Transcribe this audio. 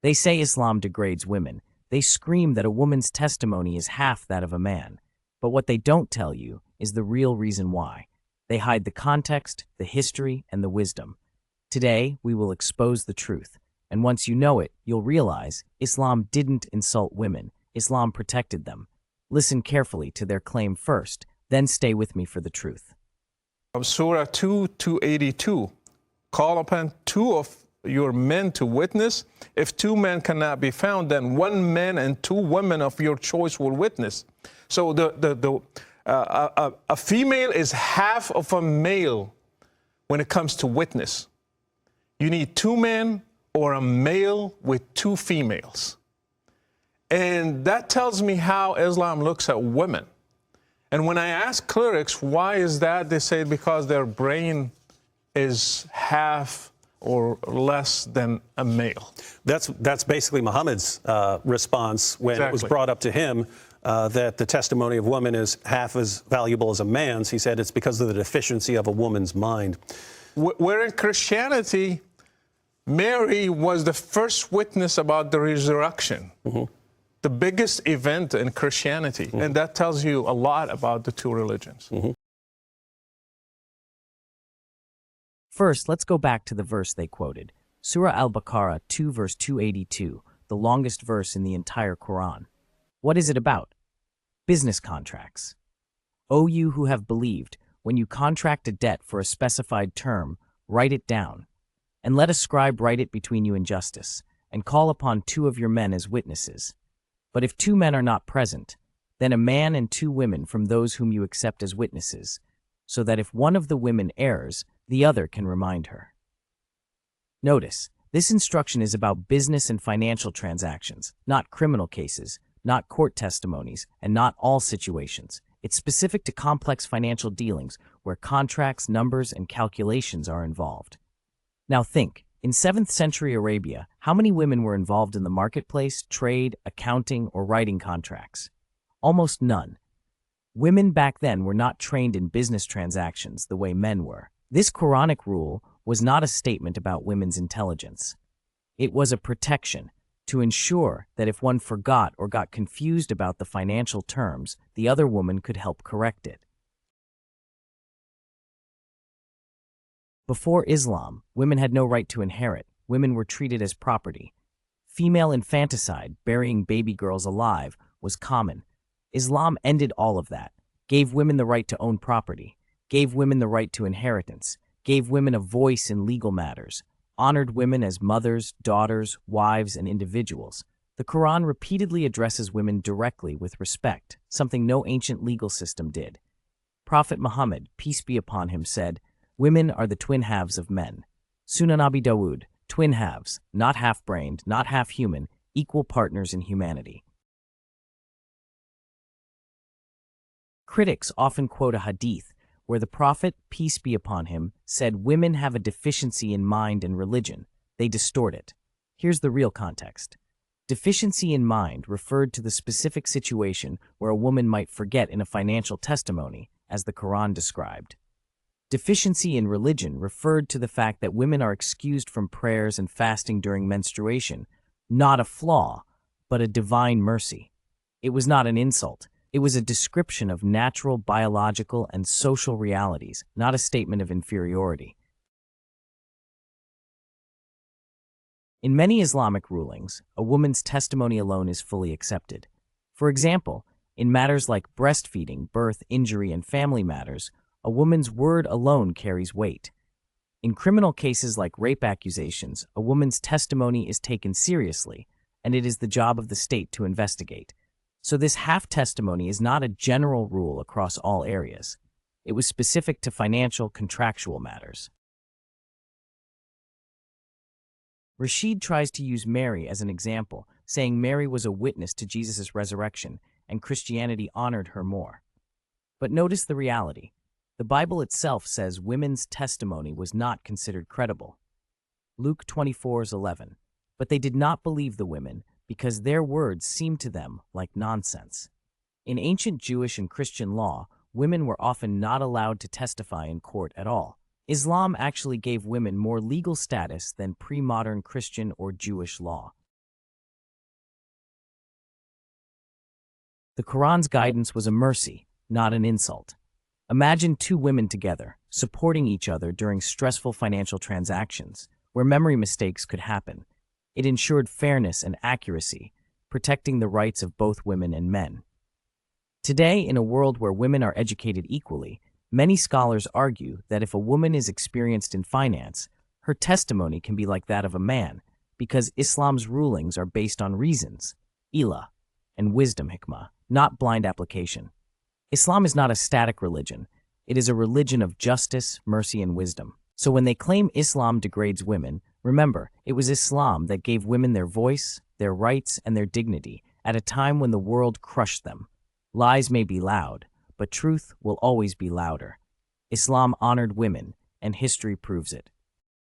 They say Islam degrades women. They scream that a woman's testimony is half that of a man. But what they don't tell you is the real reason why. They hide the context, the history, and the wisdom. Today, we will expose the truth. And once you know it, you'll realize Islam didn't insult women. Islam protected them. Listen carefully to their claim first, then stay with me for the truth. Surah 2:282. Call upon two of your men to witness. If two men cannot be found, then one man and two women of your choice will witness. So a female is half of a male when it comes to witness. You need two men or a male with two females. And that tells me how Islam looks at women. And when I ask clerics, why is that? They say because their brain is half or less than a male. That's basically Muhammad's response when it was brought up to him that the testimony of women is half as valuable as a man's. He said it's because of the deficiency of a woman's mind. Where in Christianity, Mary was the first witness about the resurrection. The biggest event in Christianity. And that tells you a lot about the two religions. First, let's go back to the verse they quoted. Surah Al-Baqarah 2 verse 282, the longest verse in the entire Quran. What is it about? Business contracts. O you who have believed, when you contract a debt for a specified term, write it down. And let a scribe write it between you in justice, and call upon two of your men as witnesses. But if two men are not present, then a man and two women from those whom you accept as witnesses, so that if one of the women errs, the other can remind her. Notice, this instruction is about business and financial transactions, not criminal cases, not court testimonies, and not all situations. It's specific to complex financial dealings where contracts, numbers, and calculations are involved. Now think, in 7th century Arabia, how many women were involved in the marketplace, trade, accounting, or writing contracts? Almost none. Women back then were not trained in business transactions the way men were. This Quranic rule was not a statement about women's intelligence. It was a protection to ensure that if one forgot or got confused about the financial terms, the other woman could help correct it. Before Islam, women had no right to inherit. Women were treated as property. Female infanticide, burying baby girls alive, was common. Islam ended all of that, gave women the right to own property, gave women the right to inheritance, gave women a voice in legal matters, honored women as mothers, daughters, wives, and individuals. The Quran repeatedly addresses women directly with respect, something no ancient legal system did. Prophet Muhammad, peace be upon him, said, "Women are the twin halves of men." Sunan Abi Dawud, twin halves, not half-brained, not half-human, equal partners in humanity. Critics often quote a hadith where the Prophet, peace be upon him, said women have a deficiency in mind and religion. They distort it. Here's the real context. Deficiency in mind referred to the specific situation where a woman might forget in a financial testimony, as the Quran described. Deficiency in religion referred to the fact that women are excused from prayers and fasting during menstruation, not a flaw, but a divine mercy. It was not an insult. It was a description of natural, biological, and social realities, not a statement of inferiority. In many Islamic rulings, a woman's testimony alone is fully accepted. For example, in matters like breastfeeding, birth, injury, and family matters, a woman's word alone carries weight. In criminal cases like rape accusations, a woman's testimony is taken seriously, and it is the job of the state to investigate. So this half-testimony is not a general rule across all areas. It was specific to financial, contractual matters. Rashid tries to use Mary as an example, saying Mary was a witness to Jesus' resurrection, and Christianity honored her more. But notice the reality. The Bible itself says women's testimony was not considered credible. Luke 24:11. But they did not believe the women, because their words seemed to them like nonsense. In ancient Jewish and Christian law, women were often not allowed to testify in court at all. Islam actually gave women more legal status than pre-modern Christian or Jewish law. The Quran's guidance was a mercy, not an insult. Imagine two women together, supporting each other during stressful financial transactions, where memory mistakes could happen. It ensured fairness and accuracy, protecting the rights of both women and men. Today, in a world where women are educated equally, many scholars argue that if a woman is experienced in finance, her testimony can be like that of a man, because Islam's rulings are based on reasons, ilah, and wisdom hikmah, not blind application. Islam is not a static religion. It is a religion of justice, mercy, and wisdom. So when they claim Islam degrades women, remember, it was Islam that gave women their voice, their rights, and their dignity at a time when the world crushed them. Lies may be loud, but truth will always be louder. Islam honored women, and history proves it.